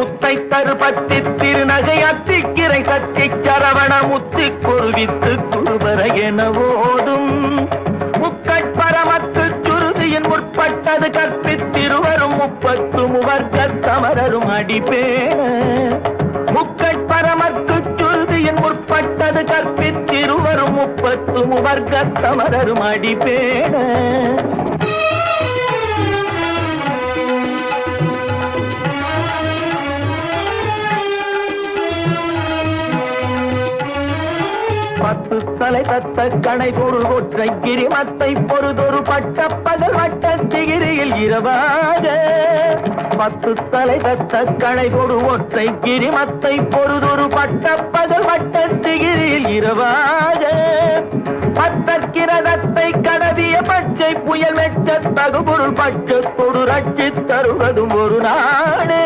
முத்தை தருபத்தி திருநகை அத்திக்கிரை சத்தி சரவண முத்தி குருவித்து குருபர என ஓடும் முக்கட்பரமத்து சுருதியின் முற்பட்டது கற்பித்திருவரும் முப்பத்து முவர்க்க சமரரும் அடிப்பேன முக்கட்பரமத்து சுருதியின் முற்பட்டது கற்பித்திருவரும் முப்பத்து முவர்க்க சமரரும் அடிப்பேன பத்து தலை தத்த கணை பொருள் ஒற்றை கிரிமத்தை பொறுதொரு பட்ட பகல் வட்ட சிகிரியில் இரவாக பத்து தலை தத்த கணை பொரு ஒற்றை கிரிமத்தை பொறுதொரு பட்ட பகல் வட்ட சிகிரியில் இரவாக பத்தற்கிரதத்தை கடவிய பச்சை புயல் வெச்ச தகுபொருள் பச்சத்தொடு ரட்சி தருவதும் ஒரு நாடே.